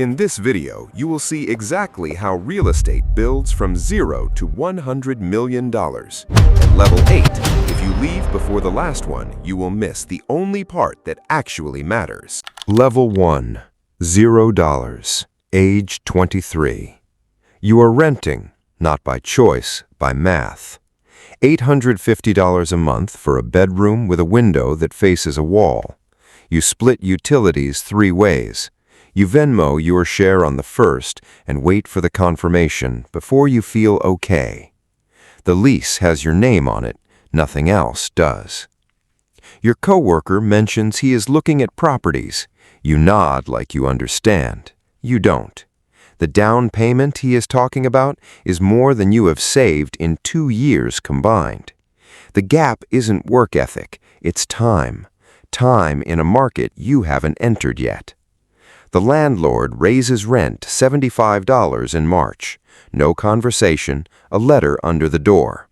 In this video, you will see exactly how real estate builds from 0 to $100 million. At level 8, if you leave before the last one, you will miss the only part that actually matters. Level 1, $0, age 23. You are renting, not by choice, by math. $850 a month for a bedroom with a window that faces a wall. You split utilities 3 ways. You Venmo your share on the first and wait for the confirmation before you feel okay. The lease has your name on it, nothing else does. Your coworker mentions he is looking at properties. You nod like you understand. You don't. The down payment he is talking about is more than you have saved in 2 years combined. The gap isn't work ethic, it's time. Time in a market you haven't entered yet. The landlord raises rent $75 in March. No conversation, a letter under the door.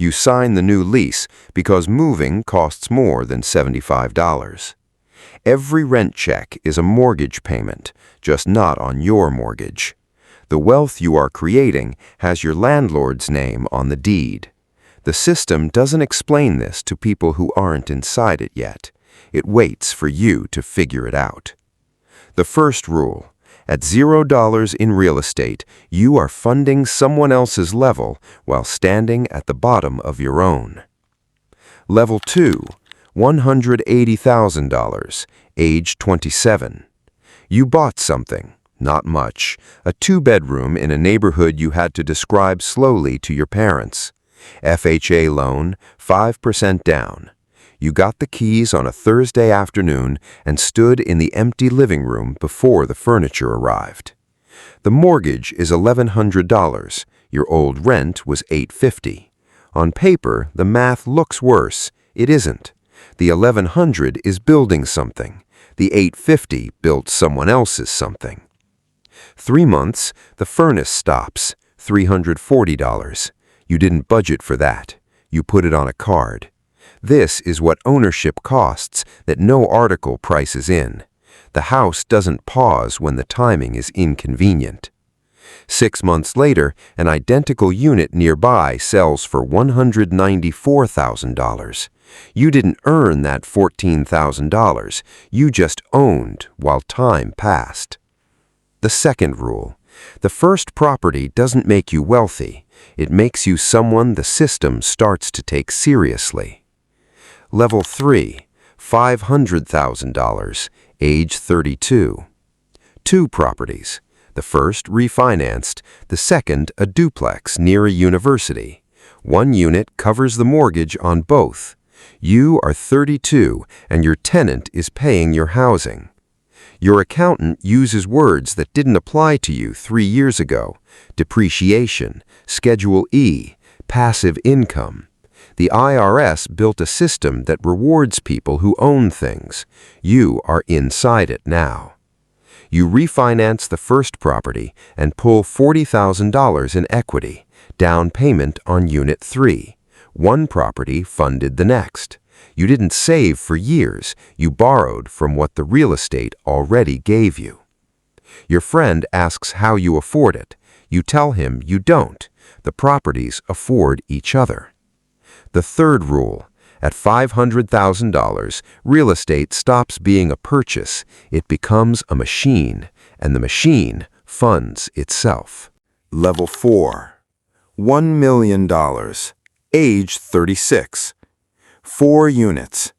You sign the new lease because moving costs more than $75. Every rent check is a mortgage payment, just not on your mortgage. The wealth you are creating has your landlord's name on the deed. The system doesn't explain this to people who aren't inside it yet. It waits for you to figure it out. The first rule, at $0 in real estate, you are funding someone else's level while standing at the bottom of your own. Level 2, $180,000, age 27. You bought something, not much, a 2-bedroom in a neighborhood you had to describe slowly to your parents. FHA loan, 5% down. You got the keys on a Thursday afternoon and stood in the empty living room before the furniture arrived. The mortgage is $1,100. Your old rent was $850. On paper, the math looks worse. It isn't. The $1,100 is building something. The $850 built someone else's something. 3 months, the furnace stops. $340. You didn't budget for that. You put it on a card. This is what ownership costs that no article prices in. The house doesn't pause when the timing is inconvenient. 6 months later, an identical unit nearby sells for $194,000. You didn't earn that $14,000. You just owned while time passed. The second rule. The first property doesn't make you wealthy. It makes you someone the system starts to take seriously. Level 3, $500,000, age 32. 2 properties. The first refinanced, the second a duplex near a university. 1 unit covers the mortgage on both. You are 32 and your tenant is paying your housing. Your accountant uses words that didn't apply to you 3 years ago. Depreciation, Schedule E, passive income. The IRS built a system that rewards people who own things. You are inside it now. You refinance the first property and pull $40,000 in equity, down payment on Unit 3. 1 property funded the next. You didn't save for years. You borrowed from what the real estate already gave you. Your friend asks how you afford it. You tell him you don't. The properties afford each other. The third rule, at $500,000, real estate stops being a purchase. It becomes a machine, and the machine funds itself. Level 4, $1 million, age 36. 4 units.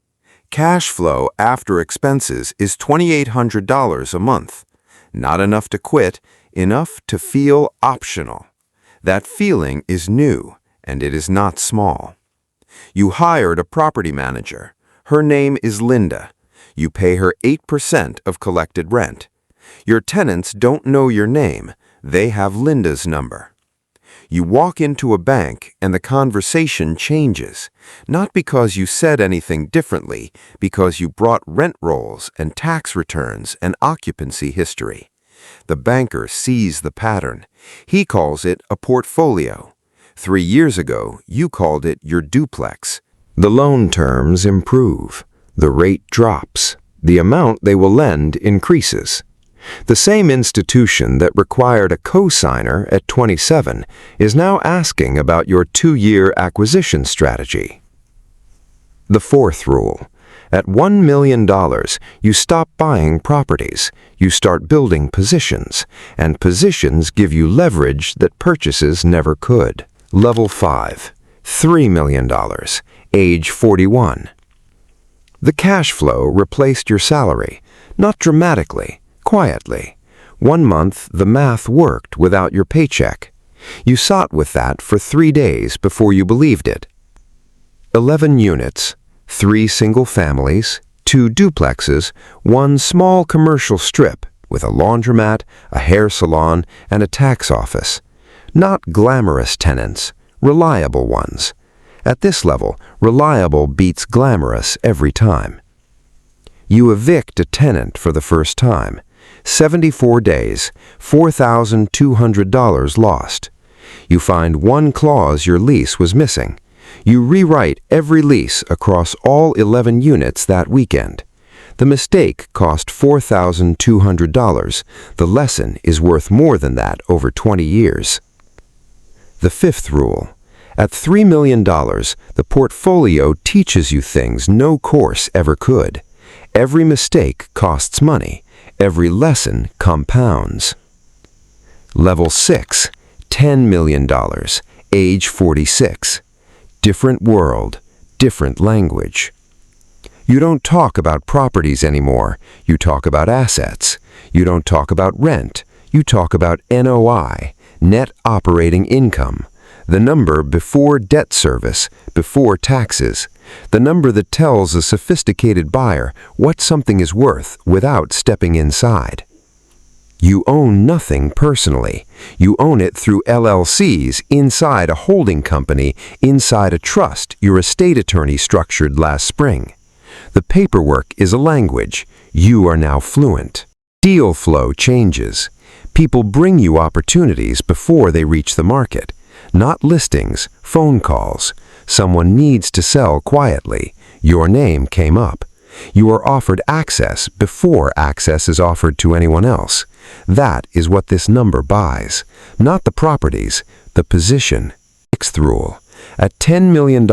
Cash flow after expenses is $2,800 a month. Not enough to quit, enough to feel optional. That feeling is new, and it is not small. You hired a property manager. Her name is Linda. You pay her 8% of collected rent. Your tenants don't know your name. They have Linda's number. You walk into a bank and the conversation changes, not because you said anything differently, because you brought rent rolls and tax returns and occupancy history. The banker sees the pattern. He calls it a portfolio. 3 years ago, you called it your duplex. The loan terms improve. The rate drops. The amount they will lend increases. The same institution that required a co-signer at 27 is now asking about your 2-year acquisition strategy. The fourth rule. At $1 million, you stop buying properties, you start building positions, and positions give you leverage that purchases never could. Level 5. $3 million. Age 41. The cash flow replaced your salary, not dramatically, quietly. 1 month, the math worked without your paycheck. You sat with that for 3 days before you believed it. 11 units, 3 single families, 2 duplexes, 1 small commercial strip with a laundromat, a hair salon, and a tax office. Not glamorous tenants, reliable ones. At this level, reliable beats glamorous every time. You evict a tenant for the first time. 74 days, $4,200 lost. You find 1 clause your lease was missing. You rewrite every lease across all 11 units that weekend. The mistake cost $4,200. The lesson is worth more than that over 20 years. The fifth rule. At $3 million, the portfolio teaches you things no course ever could. Every mistake costs money. Every lesson compounds. Level 6. $10 million. Age 46. Different world, different language. You don't talk about properties anymore. You talk about assets. You don't talk about rent. You talk about NOI, net operating income. The number before debt service, before taxes. The number that tells a sophisticated buyer what something is worth without stepping inside. You own nothing personally. You own it through LLCs inside a holding company, inside a trust your estate attorney structured last spring. The paperwork is a language. You are now fluent. Deal flow changes. People bring you opportunities before they reach the market. Not listings, phone calls. Someone needs to sell quietly. Your name came up. You are offered access before access is offered to anyone else. That is what this number buys. Not the properties, the position. Sixth rule. At $10 million,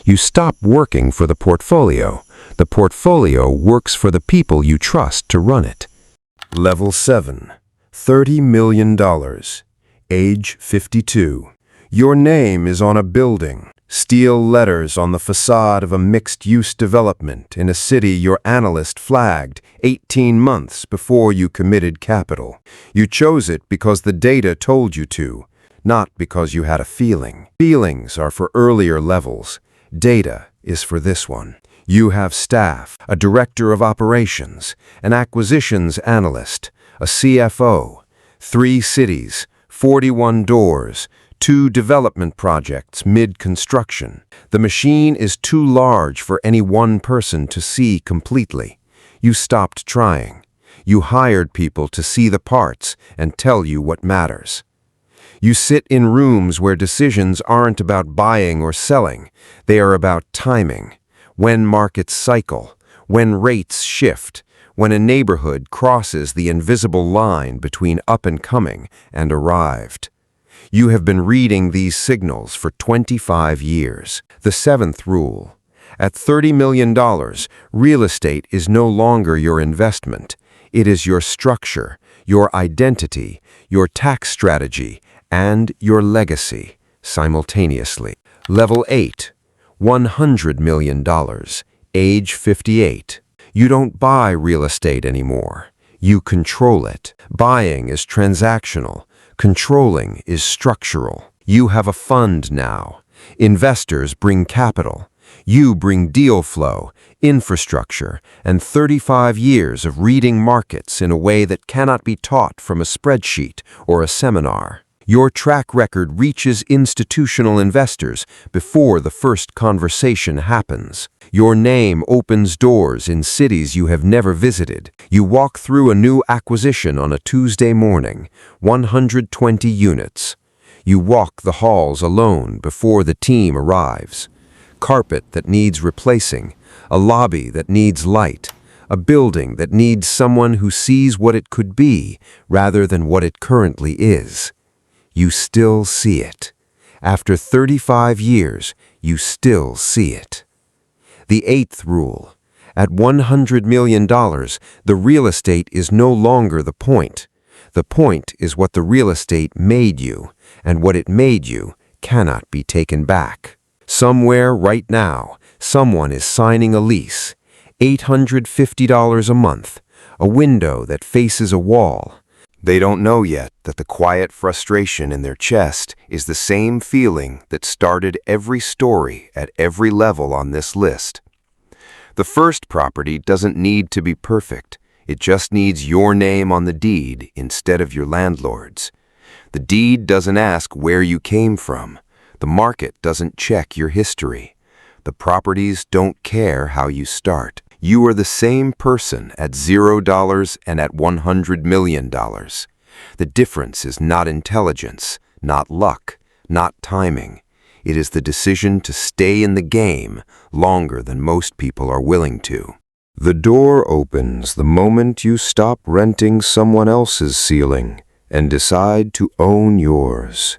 you stop working for the portfolio. The portfolio works for the people you trust to run it. Level 7. $30 million. Age 52. Your name is on a building. Steel letters on the facade of a mixed-use development in a city your analyst flagged 18 months before you committed capital. You chose it because the data told you to, not because you had a feeling. Feelings are for earlier levels. Data is for this one. You have staff, a director of operations, an acquisitions analyst, a CFO, 3 cities, 41 doors, 2 development projects mid-construction. The machine is too large for any one person to see completely. You stopped trying. You hired people to see the parts and tell you what matters. You sit in rooms where decisions aren't about buying or selling. They are about timing. When markets cycle, when rates shift, when a neighborhood crosses the invisible line between up and coming and arrived. You have been reading these signals for 25 years. The 7th rule. At $30 million, real estate is no longer your investment. It is your structure, your identity, your tax strategy, and your legacy simultaneously. Level 8. $100 million. Age 58. You don't buy real estate anymore. You control it. Buying is transactional. Controlling is structural. You have a fund now. Investors bring capital. You bring deal flow, infrastructure, and 35 years of reading markets in a way that cannot be taught from a spreadsheet or a seminar. Your track record reaches institutional investors before the first conversation happens. Your name opens doors in cities you have never visited. You walk through a new acquisition on a Tuesday morning, 120 units. You walk the halls alone before the team arrives. Carpet that needs replacing, a lobby that needs light, a building that needs someone who sees what it could be rather than what it currently is. You still see it. After 35 years, you still see it. The eighth rule. At $100 million, the real estate is no longer the point. The point is what the real estate made you, and what it made you cannot be taken back. Somewhere right now, someone is signing a lease. $850 a month, a window that faces a wall. They don't know yet that the quiet frustration in their chest is the same feeling that started every story at every level on this list. The first property doesn't need to be perfect. It just needs your name on the deed instead of your landlord's. The deed doesn't ask where you came from. The market doesn't check your history. The properties don't care how you start. You are the same person at $0 and at $100 million. The difference is not intelligence, not luck, not timing. It is the decision to stay in the game longer than most people are willing to. The door opens the moment you stop renting someone else's ceiling and decide to own yours.